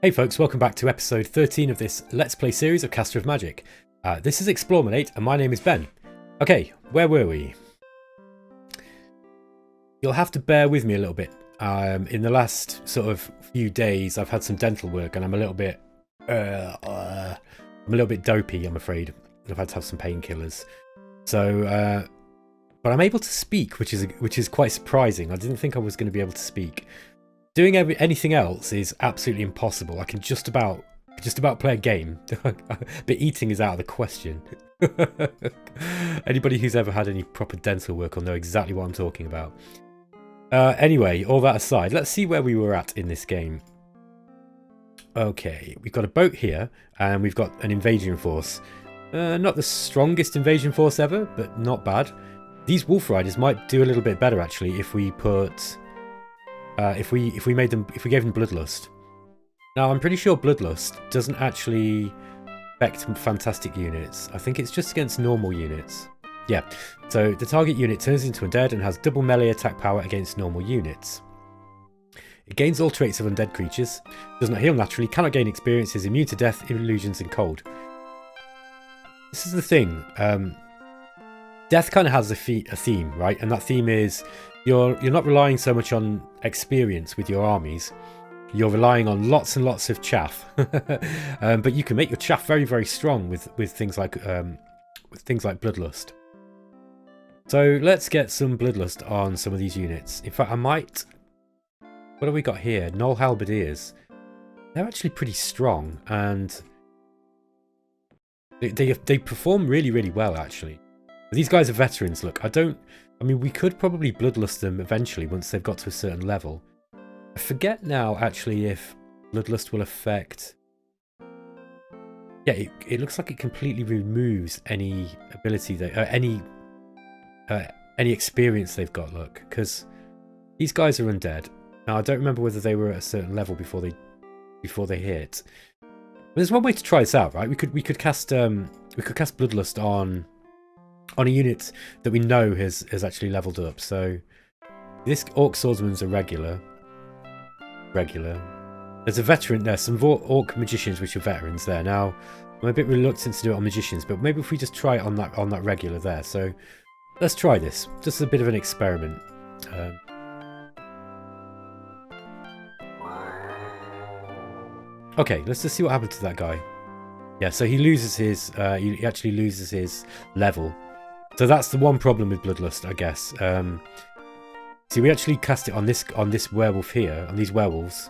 Hey folks, welcome back to episode 13 of this Let's Play series of Caster of Magic. This is eXplorminate and my name is Ben. Okay, where were we? You'll have to bear with me a little bit. In the last sort of few days I've had some dental work and I'm a little bit dopey, I'm afraid. I've had to have some painkillers. So but I'm able to speak, which is quite surprising. I didn't think I was going to be able to speak. Doing anything else is absolutely impossible. I can just about play a game, but eating is out of the question. Anybody who's ever had any proper dental work will know exactly what I'm talking about. Anyway, all that aside, let's see where we were at in this game. Okay, we've got a boat here, and we've got an invasion force. Not the strongest invasion force ever, but not bad. These wolf riders might do a little bit better actually if we put. If we gave them Bloodlust. Now I'm pretty sure Bloodlust doesn't actually affect fantastic units. I think it's just against normal units. Yeah, so the target unit turns into undead and has double melee attack power against normal units. It gains all traits of undead creatures, does not heal naturally, cannot gain experience, is immune to death, illusions and cold. This is the thing. Death kind of has a theme, right? And that theme is you're not relying so much on experience with your armies. You're relying on lots and lots of chaff, but you can make your chaff very, very strong with things like Bloodlust. So let's get some Bloodlust on some of these units. In fact, I might. What have we got here? Null Halberdiers. They're actually pretty strong, and they perform really, really well actually. These guys are veterans. Look, I mean, we could probably Bloodlust them eventually once they've got to a certain level. I forget now, actually, if Bloodlust will affect... Yeah, it looks like it completely removes any ability, any experience they've got, look. Because these guys are undead. Now, I don't remember whether they were at a certain level before they hit. But there's one way to try this out, right? We could cast Bloodlust on a unit that we know has actually leveled up. So this Orc Swordsman's a regular. There's a veteran there, some Orc Magicians which are veterans there. Now I'm a bit reluctant to do it on Magicians, but maybe if we just try it on that regular there. So let's try this, just a bit of an experiment. Okay, let's just see what happens to that guy. Yeah, so he loses his he actually loses his level. So that's the one problem with Bloodlust, I guess. See, we actually cast it on this werewolf here, on these werewolves,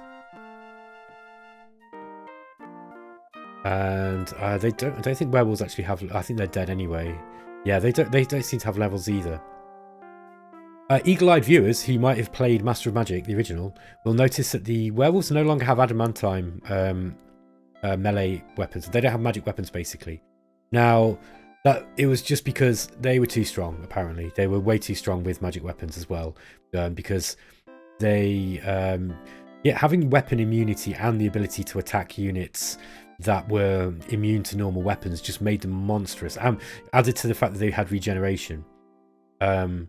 and I don't think werewolves actually have. I think they're dead anyway. Yeah, they don't seem to have levels either. Eagle-eyed viewers who might have played Master of Magic, the original, will notice that the werewolves no longer have adamantine melee weapons. They don't have magic weapons basically. Now. It was just because they were too strong, apparently. They were way too strong with magic weapons as well. Because they... having weapon immunity and the ability to attack units that were immune to normal weapons just made them monstrous. Added to the fact that they had regeneration. So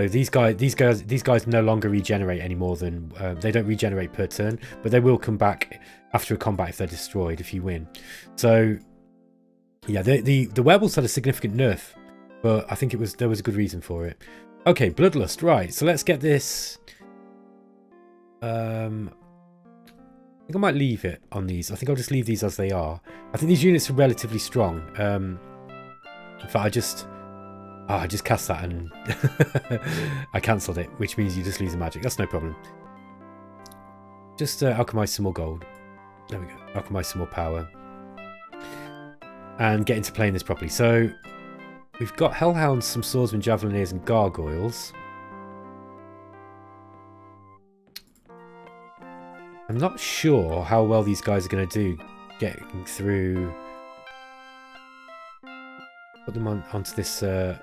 these guys no longer regenerate any more than... they don't regenerate per turn, but they will come back after a combat if they're destroyed, if you win. So... Yeah, the werewolves had a significant nerf, but I think there was a good reason for it. Okay, Bloodlust, right. So let's get this. I think I might leave it on these. I think I'll just leave these as they are. I think these units are relatively strong. In fact, I just cast that and I cancelled it, which means you just lose the magic. That's no problem. Just alchemize some more gold. There we go. Alchemize some more power. And get into playing this properly. So we've got Hellhounds, some Swordsmen, Javelineers and Gargoyles. I'm not sure how well these guys are going to do getting through. Put them onto this here.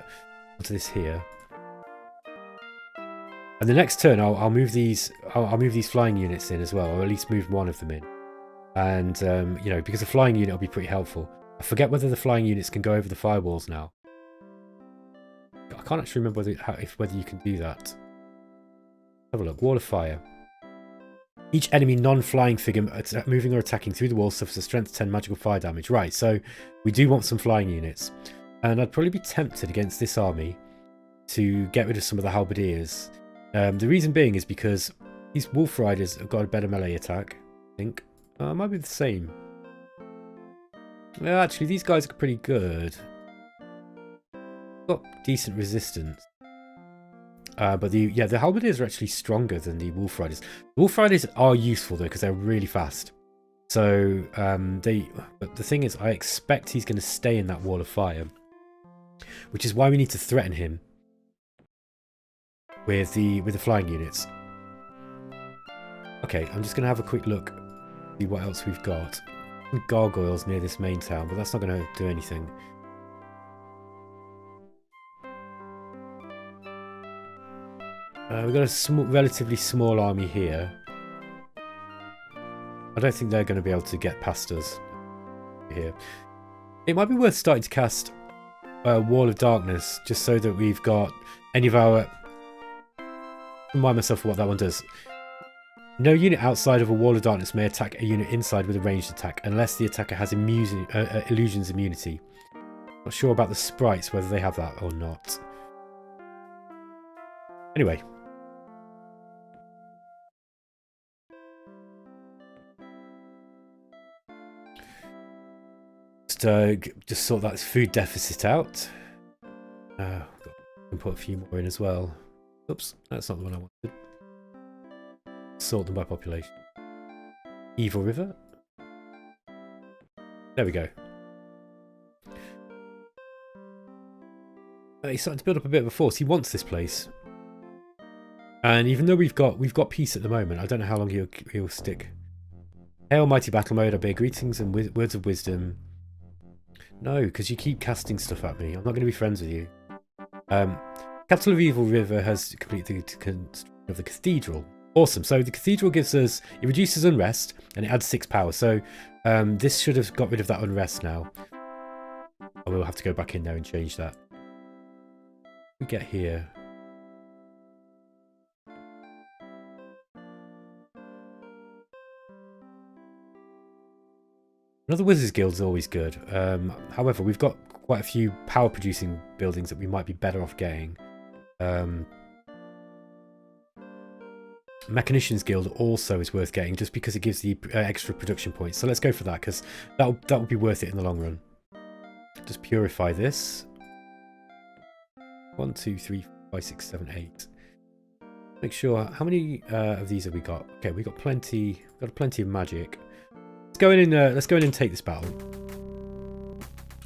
And the next turn I'll move these flying units in as well, or at least move one of them in. And you know, because a flying unit will be pretty helpful. I forget whether the flying units can go over the firewalls now. I can't actually remember whether you can do that. Have a look. Wall of Fire. Each enemy non-flying figure moving or attacking through the wall suffers a strength 10 magical fire damage. Right, so we do want some flying units. And I'd probably be tempted against this army to get rid of some of the halberdiers. The reason being is because these wolf riders have got a better melee attack, I think. It might be the same. Well, actually, these guys are pretty good. Got decent resistance. But the halberdiers are actually stronger than the wolf riders. The wolf riders are useful though because they're really fast. So but the thing is, I expect he's going to stay in that wall of fire, which is why we need to threaten him with the flying units. Okay, I'm just going to have a quick look, see what else we've got. Some gargoyles near this main town, but that's not going to do anything. We've got a relatively small army here. I don't think they're going to be able to get past us here. It might be worth starting to cast a Wall of Darkness, just so that we've got any of our... Remind myself what that one does. No unit outside of a Wall of Darkness may attack a unit inside with a ranged attack, unless the attacker has illusions immunity. Not sure about the sprites, whether they have that or not. Anyway. Just sort that food deficit out. Can put a few more in as well. Oops, that's not the one I wanted. Sort them by population. Evil River. There we go. He's starting to build up a bit of a force. He wants this place. And even though we've got peace at the moment, I don't know how long he'll stick. Hail, mighty battle mode! I bear greetings and words of wisdom. No, because you keep casting stuff at me. I'm not going to be friends with you. Capital of Evil River has completed the construction of the cathedral. Awesome. So the cathedral gives us... It reduces unrest and it adds 6 power. So this should have got rid of that unrest now. I will have to go back in there and change that. We get here. Another Wizards Guild is always good. However, we've got quite a few power-producing buildings that we might be better off getting. Mechanicians Guild also is worth getting, just because it gives the extra production points. So let's go for that, because that will be worth it in the long run. Just purify this. 1, 2, 3, 4, 5, 6, 7, 8. Make sure. How many of these have we got? Okay, we got plenty. We've got plenty of magic. Let's go in and take this battle.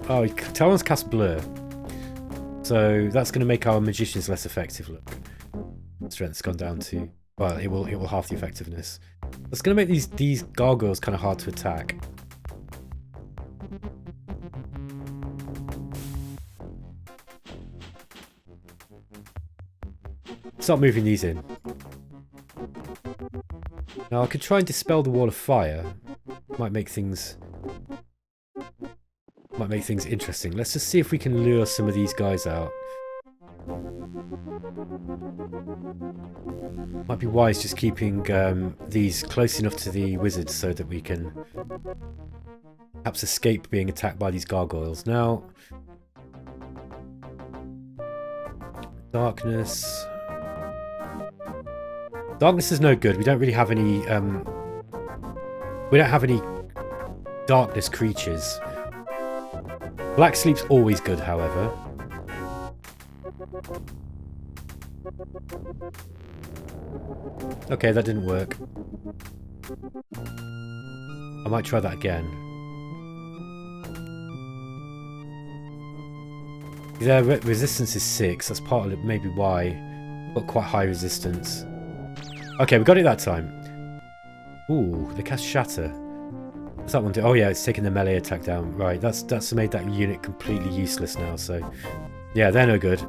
Oh, Talon's cast Blur, so that's going to make our magicians less effective. Look, strength's gone down to, well, it will half the effectiveness. That's going to make these gargoyles kind of hard to attack. Start moving these in. Now I could try and dispel the wall of fire. Might make things interesting. Let's just see if we can lure some of these guys out. Might be wise just keeping these close enough to the wizards so that we can perhaps escape being attacked by these gargoyles. Now, darkness. Darkness is no good. We don't really have any. We don't have any darkness creatures. Black Sleep's always good, however. Okay, that didn't work. I might try that again. Their resistance is 6. That's part of it, maybe why. Got quite high resistance. Okay, we got it that time. Ooh, they cast Shatter. What's that one do? Oh yeah, it's taking the melee attack down. Right, that's made that unit completely useless now, so... Yeah, they're no good.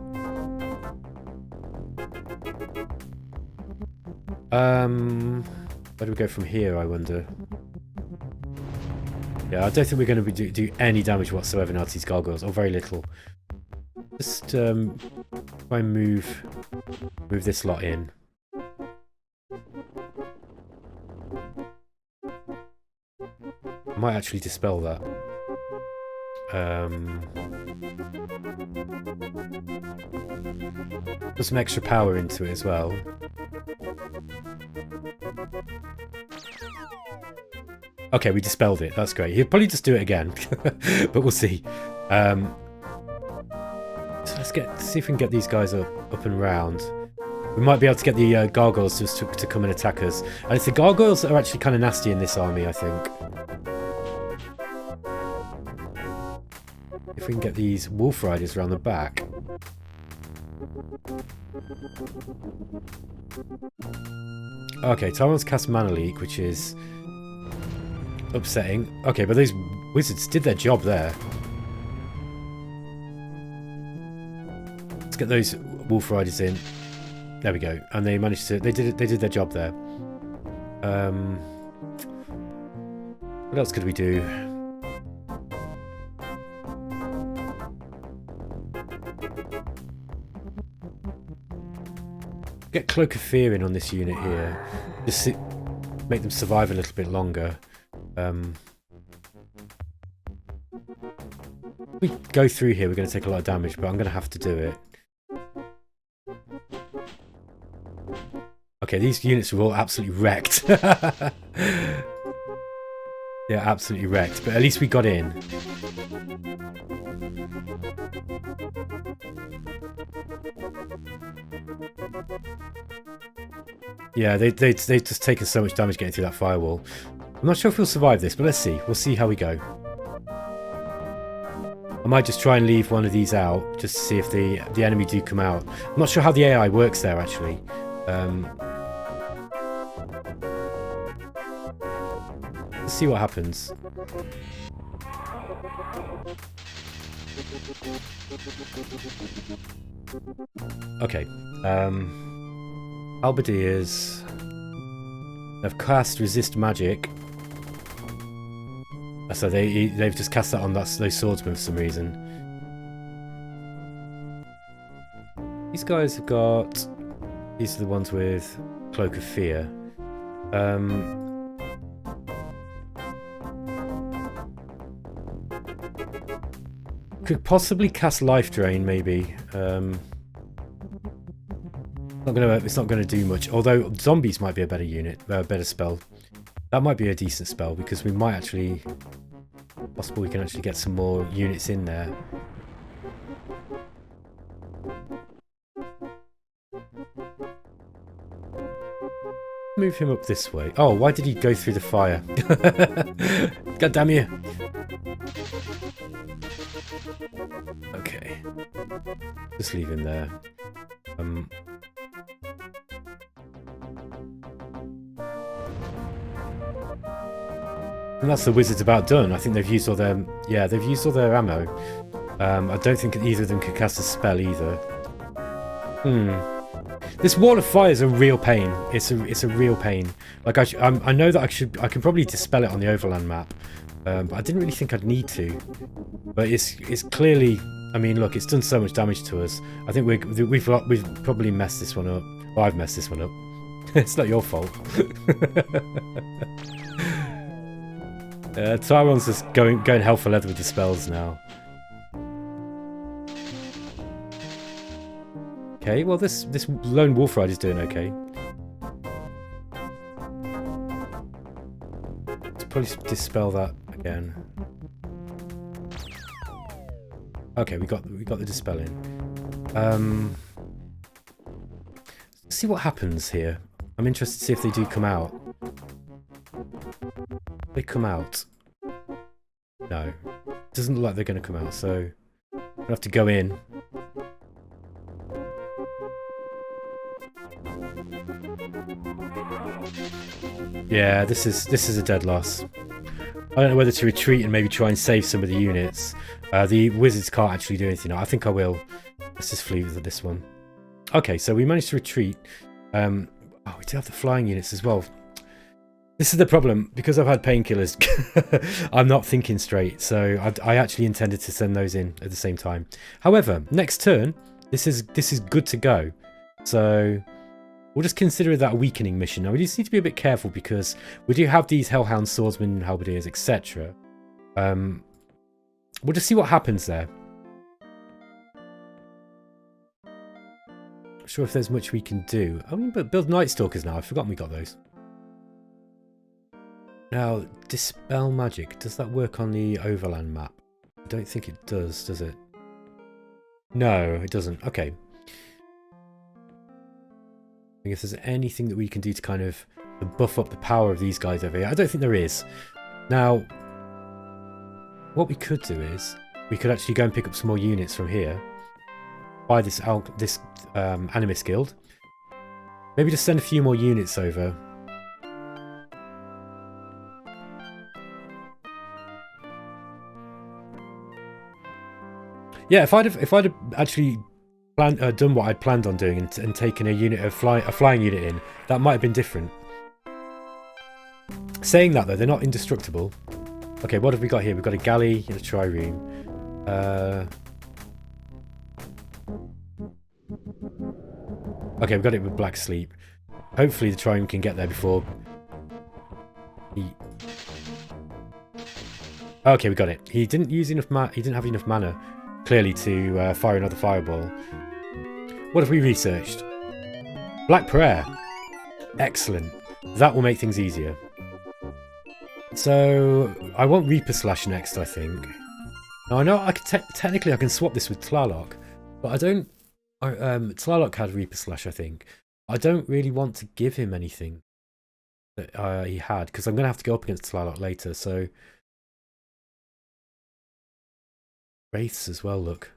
Where do we go from here, I wonder? Yeah, I don't think we're going to do any damage whatsoever now to these gargoyles, or very little. Just try and move this lot in. I might actually dispel that. Put some extra power into it as well. Okay, we dispelled it. That's great. He'll probably just do it again, but we'll see. So let's see if we can get these guys up and round. We might be able to get the gargoyles just to come and attack us. And it's the gargoyles that are actually kind of nasty in this army, I think. If we can get these wolf riders around the back. Okay, Tyron's cast Mana Leak, which is upsetting. Okay, but those wizards did their job there. Let's get those wolf riders in. There we go. And they managed to. They did their job there. What else could we do? Get Cloak of Fear in on this unit here. Just make them survive a little bit longer. If we go through here, we're going to take a lot of damage, but I'm going to have to do it. Okay, these units are all absolutely wrecked. They're absolutely wrecked, but at least we got in. Yeah, they've just taken so much damage getting through that firewall. I'm not sure if we'll survive this, but let's see. We'll see how we go. I might just try and leave one of these out, just to see if the enemy do come out. I'm not sure how the AI works there, actually. Let's see what happens. Okay. Halberdiers have cast Resist Magic. So they've just cast that on those swordsmen for some reason. These guys have got... These are the ones with Cloak of Fear. Could possibly cast Life Drain, maybe. It's not gonna do much. Although zombies might be a better unit, better spell. That might be a decent spell because we might actually... Possible we can actually get some more units in there. Move him up this way. Oh, why did he go through the fire? God damn you! Okay. Just leave him there. And that's the wizards about done. I think they've used all their... Yeah, they've used all their ammo. I don't think either of them could cast a spell either. This wall of fire is a real pain. It's a real pain. Like I know that I can probably dispel it on the overland map, but I didn't really think I'd need to. But it's clearly... I mean, look, it's done so much damage to us. I think we've probably messed this one up. Well, I've messed this one up. It's not your fault. Tyron's just going hell for leather with his spells now. Okay, well this lone wolf rider is doing okay. Let's probably dispel that again. Okay, we got the dispel in. Let's see what happens here. I'm interested to see if they do come out. They come out. No. Doesn't look like they're going to come out, so I'll have to go in. Yeah, this is a dead loss. I don't know whether to retreat and maybe try and save some of the units. The wizards can't actually do anything. I think I will. Let's just flee with this one. Okay, so we managed to retreat. Oh, we do have the flying units as well. This is the problem, because I've had painkillers. I'm not thinking straight, so I actually intended to send those in at the same time. However, next turn, this is good to go. So we'll just consider that a weakening mission. Now, we just need to be a bit careful because we do have these Hellhound Swordsmen, Halberdiers, etc. We'll just see what happens there. Not sure if there's much we can do. I mean, but build Night Stalkers now. I've forgotten we got those. Now, Dispel Magic. Does that work on the Overland map? I don't think it does it? No, it doesn't. Okay. I think if there's anything that we can do to kind of buff up the power of these guys over here. I don't think there is. Now, what we could do is we could actually go and pick up some more units from here. Buy this Animist Guild. Maybe just send a few more units over. Yeah, if I'd actually done what I'd planned on doing and taken a unit of a flying unit in, that might have been different. Saying that though, they're not indestructible. Okay, what have we got here? We've got a galley and a trireme. Okay, we've got it with Black Sleep. Hopefully the trireme can get there before he... Okay, we got it. He didn't use enough he didn't have enough mana, clearly, to fire another fireball. What have we researched? Black Prayer. Excellent. That will make things easier. So, I want Reaper Slash next, I think. Now, I know I could technically I can swap this with Tlaloc, but I don't... Tlaloc had Reaper Slash, I think. I don't really want to give him anything that he had, because I'm going to have to go up against Tlaloc later, so... Wraiths as well, look.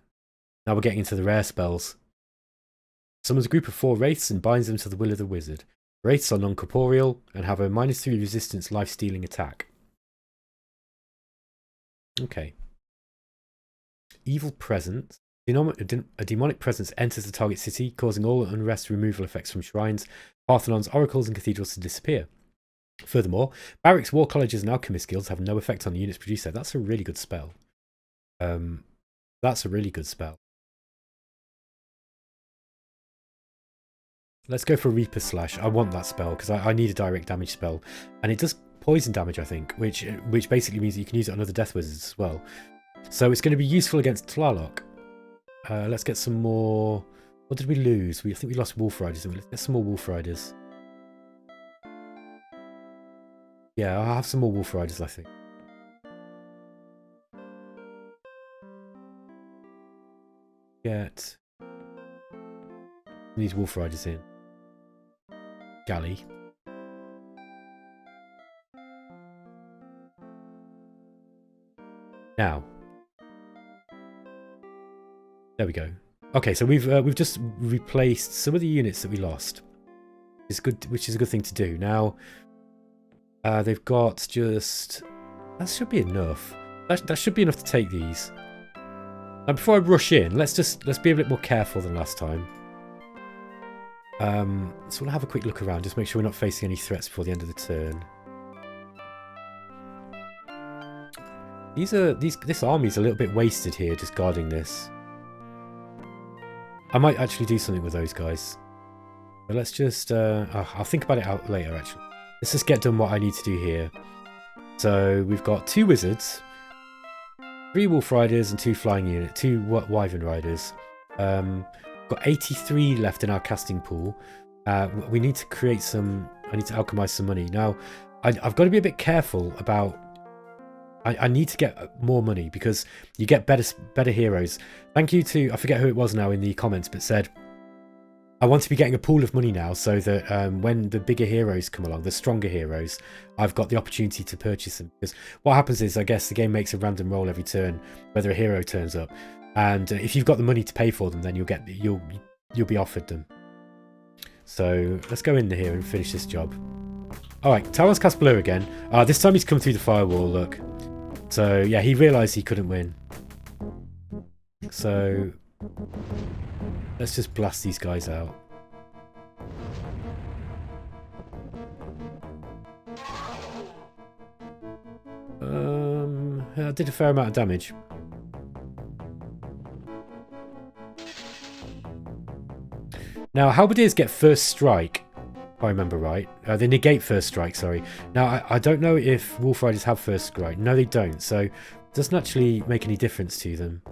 Now we're getting into the rare spells. Summons a group of 4 Wraiths and binds them to the will of the wizard. Wraiths are non-corporeal and have a -3 resistance life-stealing attack. Okay. Evil Presence. A demonic presence enters the target city, causing all unrest removal effects from shrines, Parthenons, oracles and cathedrals to disappear. Furthermore, barracks, war colleges and alchemist guilds have no effect on the units produced there. That's a really good spell. That's a really good spell. Let's go for Reaper Slash. I want that spell because I need a direct damage spell, and it does poison damage, I think, which basically means that you can use it on other Death Wizards as well. So it's going to be useful against Tlaloc. Let's get some more. What did we lose? I think we lost Wolf Riders. Let's get some more Wolf Riders. Yeah, I'll have some more Wolf Riders, I think. Get these Wolf Riders in. Galley. Now. There we go. Okay, so we've just replaced some of the units that we lost. It's good, which is a good thing to do. Now, they've got just... That should be enough. That should be enough to take these. Now, before I rush in, let's be a bit more careful than last time. So we'll have a quick look around, just make sure we're not facing any threats before the end of the turn. This army's a little bit wasted here, just guarding this. I might actually do something with those guys. But let's just... I'll think about it out later, actually. Let's just get done what I need to do here. So we've got 2 wizards, 3 wolf riders, and 2 flying units, 2 wyvern riders. Got 83 left in our casting pool. We need to create some... I need to alchemize some money. Now, I've got to be a bit careful about... I need to get more money because you get better heroes. Thank you to... I forget who it was now in the comments, but said... I want to be getting a pool of money now so that when the bigger heroes come along, the stronger heroes, I've got the opportunity to purchase them. Because what happens is, I guess, the game makes a random roll every turn, whether a hero turns up. And if you've got the money to pay for them, then you'll be offered them. So let's go in here and finish this job. Alright, Talon's cast blue again. This time he's come through the firewall, look. So yeah, he realised he couldn't win. So let's just blast these guys out. I did a fair amount of damage. Now, halberdiers get first strike If I remember right. They negate first strike, sorry. Now, I don't know if Wolf Riders have first strike. No, they don't. So, it doesn't actually make any difference to them.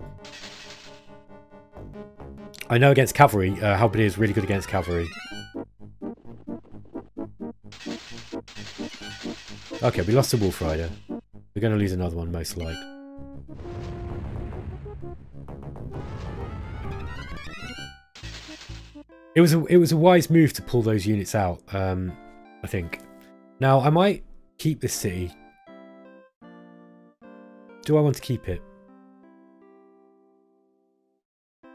I know against cavalry, Halberdier is really good against cavalry. Okay, we lost a Wolf Rider. We're going to lose another one, most likely. It was a wise move to pull those units out, I think. Now, I might keep this city. Do I want to keep it?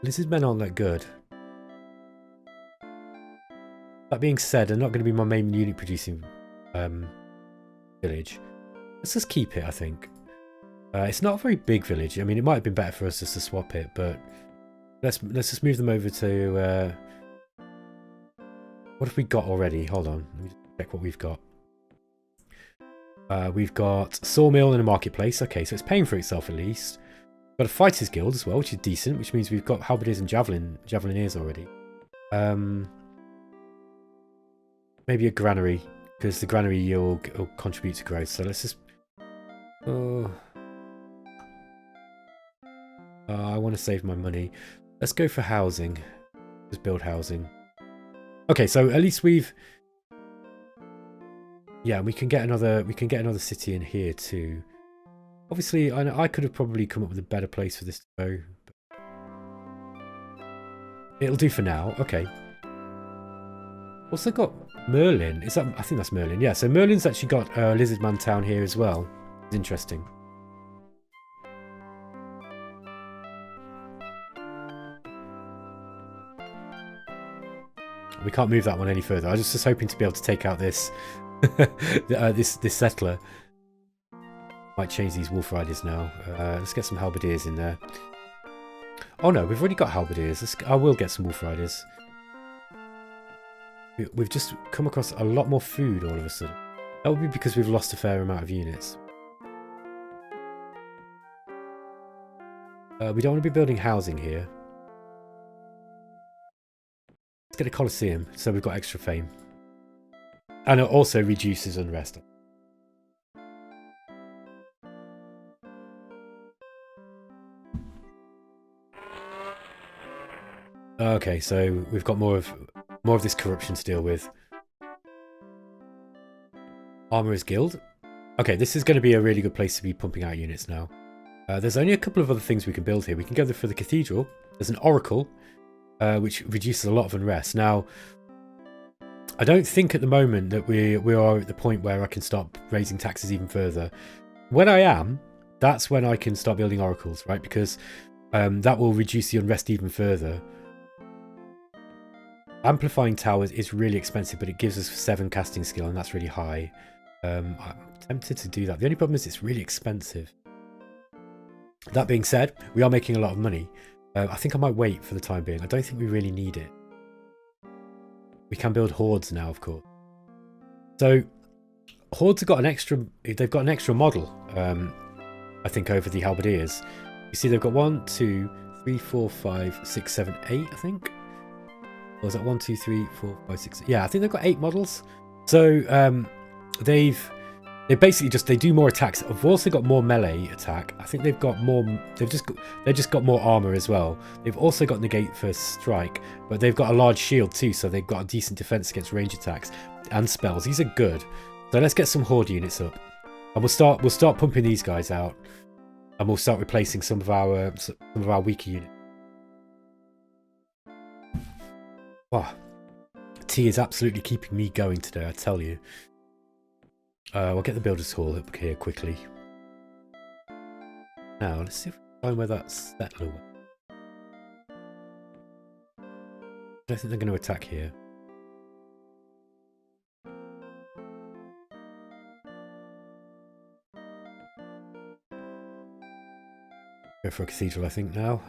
Lizard men aren't that good. That being said, they're not going to be my main unit producing village. Let's just keep it, I think. It's not a very big village. I mean, it might have been better for us just to swap it, but let's just move them over to... what have we got already? Hold on. Let me just check what we've got. We've got Sawmill and a Marketplace. Okay, so it's paying for itself at least. Got a Fighters Guild as well, which is decent, which means we've got Halberdiers and Javelineers already. Maybe a Granary, because the Granary will contribute to growth. So let's just... I want to save my money. Let's go for housing. Just build housing. Okay, so at least we've... Yeah, we can get another city in here too. Obviously, I could have probably come up with a better place for this to go. But it'll do for now. Okay. Also got Merlin. Is that? I think that's Merlin. Yeah. So Merlin's actually got Lizardman Town here as well. It's interesting. We can't move that one any further. I was just hoping to be able to take out this this settler. Might change these Wolf Riders now. Let's get some Halberdiers in there. Oh no, we've already got Halberdiers. I will get some Wolf Riders. We've just come across a lot more food all of a sudden. That would be because we've lost a fair amount of units. We don't want to be building housing here. Let's get a Colosseum so we've got extra fame. And it also reduces unrest. Okay, so we've got more of this corruption to deal with. Armourer's Guild. Okay, this is going to be a really good place to be pumping out units now. There's only a couple of other things we can build here. We can go for the Cathedral. There's an Oracle, which reduces a lot of unrest. Now, I don't think at the moment that we are at the point where I can start raising taxes even further. When I am, that's when I can start building oracles, right? Because that will reduce the unrest even further. Amplifying towers is really expensive, but it gives us 7 casting skill, and that's really high. I'm tempted to do that. The only problem is it's really expensive. That being said, we are making a lot of money. I think I might wait for the time being. I don't think we really need it. We can build hordes now, of course. So hordes have got an extra. They've got an extra model. I think over the Halberdiers. You see, they've got 1, 2, 3, 4, 5, 6, 7, 8. I think. Or is that 1, 2, 3, 4, 5, 6? Yeah, I think they've got 8 models. So they basically they do more attacks. They've also got more melee attack. I think they've got more. They've just got more armor as well. They've also got negate first strike, but they've got a large shield too, so they've got a decent defense against range attacks and spells. These are good. So let's get some horde units up, and we'll start pumping these guys out, and we'll start replacing some of our weaker units. Wow, tea is absolutely keeping me going today, I tell you. We'll get the Builders Hall up here quickly. Now, let's see if we can find where that settler went. I don't think they're going to attack here. Go for a cathedral, I think, now.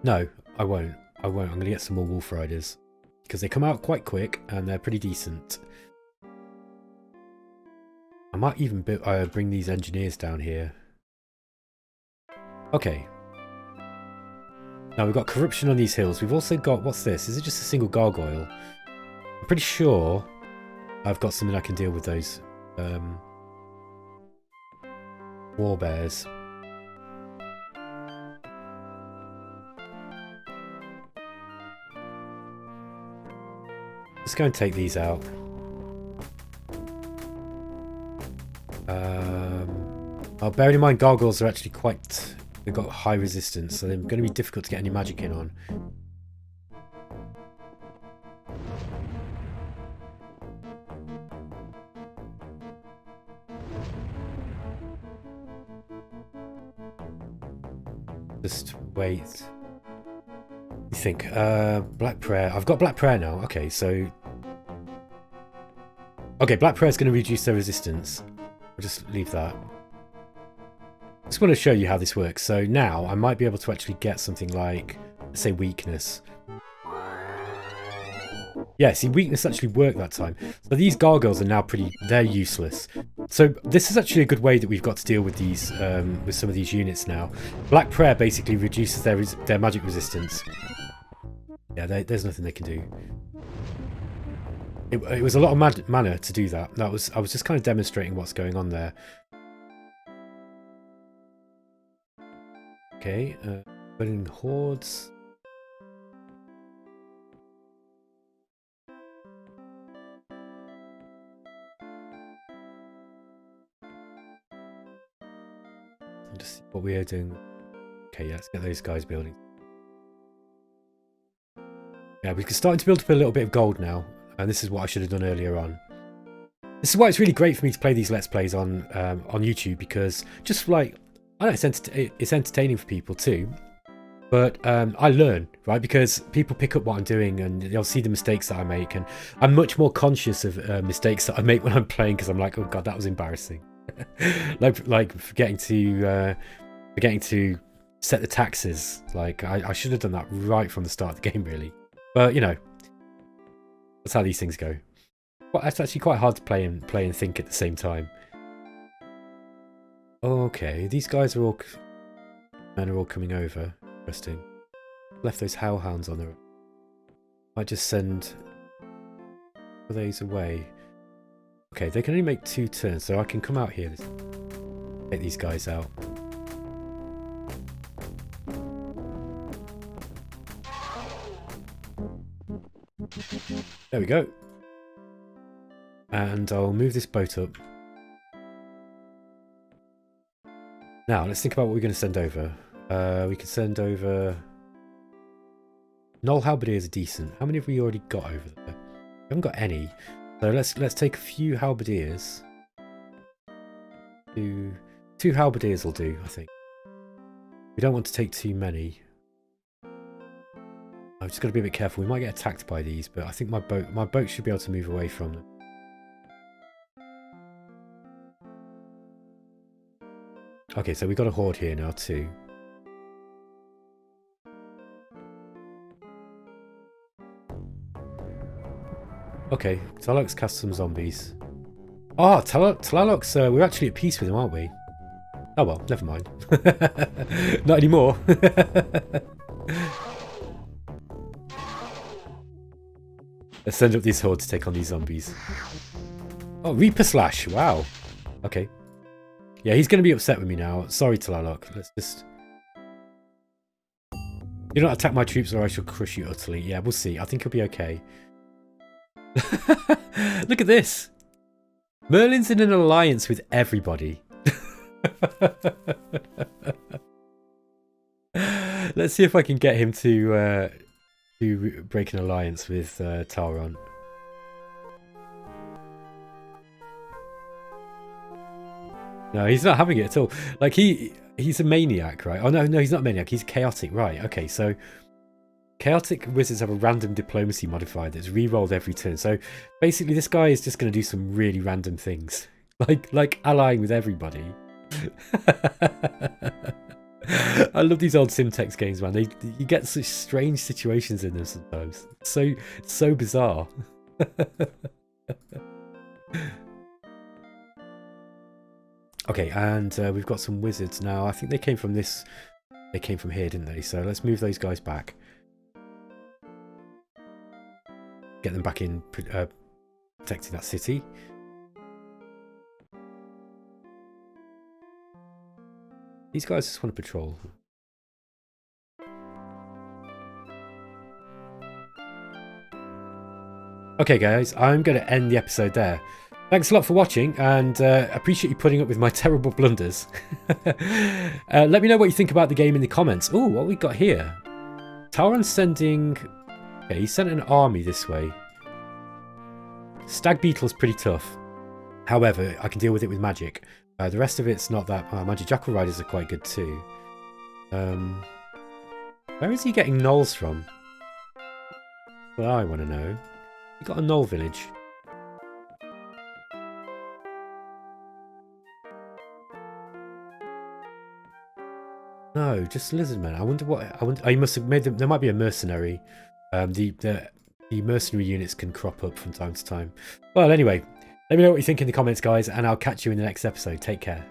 No, I won't. I'm going to get some more Wolf Riders. Because they come out quite quick and they're pretty decent. I might even bring these engineers down here. Okay. Now we've got corruption on these hills. We've also got, what's this? Is it just a single gargoyle? I'm pretty sure I've got something I can deal with those war bears. Let's go and take these out. Oh, bearing in mind gargoyles are actually quite... They've got high resistance, so they're going to be difficult to get any magic in on. Just wait. You think, Black Prayer. I've got Black Prayer now. Okay, so... Okay, Black Prayer is going to reduce their resistance. I'll just leave that. I just want to show you how this works. So now I might be able to actually get something like, let's say, weakness. Yeah, see, weakness actually worked that time. So these gargoyles are now they're useless. So this is actually a good way that we've got to deal with these, with some of these units now. Black Prayer basically reduces their magic resistance. Yeah, there's nothing they can do. It was a lot of mana to do that. I was just kind of demonstrating what's going on there. Okay, putting hordes. Just see what we are doing. Okay, yeah, let's get those guys building. Yeah, we're starting to build up a little bit of gold now, and this is what I should have done earlier on. This is why it's really great for me to play these Let's Plays on YouTube, because just like, I know it's entertaining for people too, but I learn, right? Because people pick up what I'm doing and they'll see the mistakes that I make, and I'm much more conscious of mistakes that I make when I'm playing, because I'm like, oh god, that was embarrassing. like forgetting to set the taxes. Like I should have done that right from the start of the game, really. But you know, that's how these things go. Well, it's actually quite hard to play and think at the same time. Okay, these guys are all coming over. Interesting. Left those hellhounds on there. Might just send those away. Okay, they can only make 2 turns, so I can come out here. Take these guys out. There we go. And I'll move this boat up. Now, let's think about what we're going to send over. We could send over... Null halberdiers are decent. How many have we already got over there? We haven't got any. So let's take a few halberdiers. Two halberdiers will do, I think. We don't want to take too many. I've just got to be a bit careful. We might get attacked by these, but I think my boat should be able to move away from them. Okay, so we've got a horde here now too. Okay, Talalok's cast some zombies. Oh, Talalok's, we're actually at peace with him, aren't we? Oh well, never mind. Not anymore. Let's send up this horde to take on these zombies. Oh, Reaper Slash, wow. Okay. Yeah, he's going to be upset with me now. Sorry, Talalok. Let's just... Do not attack my troops or I shall crush you utterly. Yeah, we'll see. I think he'll be okay. Look at this. Merlin's in an alliance with everybody. Let's see if I can get him to break an alliance with Taron. No, he's not having it at all. Like he's a maniac, right? Oh no, he's not a maniac. He's chaotic, right? Okay, so chaotic wizards have a random diplomacy modifier that's re-rolled every turn. So basically, this guy is just going to do some really random things, like allying with everybody. I love these old Simtex games, man. You get such strange situations in them sometimes. It's so bizarre. Okay, and we've got some wizards now. I think they came from this They came from here, didn't they? So let's move those guys back. Get them back in protecting that city. These guys just want to patrol. Okay guys, I'm going to end the episode there. Thanks a lot for watching, and appreciate you putting up with my terrible blunders. Let me know what you think about the game in the comments. Oh, what we got here? Tauron's sending... Okay, he sent an army this way. Stag Beetle's pretty tough. However, I can deal with it with magic. The rest of it's not that... Magic Jackal Riders are quite good too. Where is he getting gnolls from? Well, I want to know. He got a gnoll village. No, just lizardmen. I wonder what... I must have made them... There might be a mercenary. The mercenary units can crop up from time to time. Well, anyway, let me know what you think in the comments, guys, and I'll catch you in the next episode. Take care.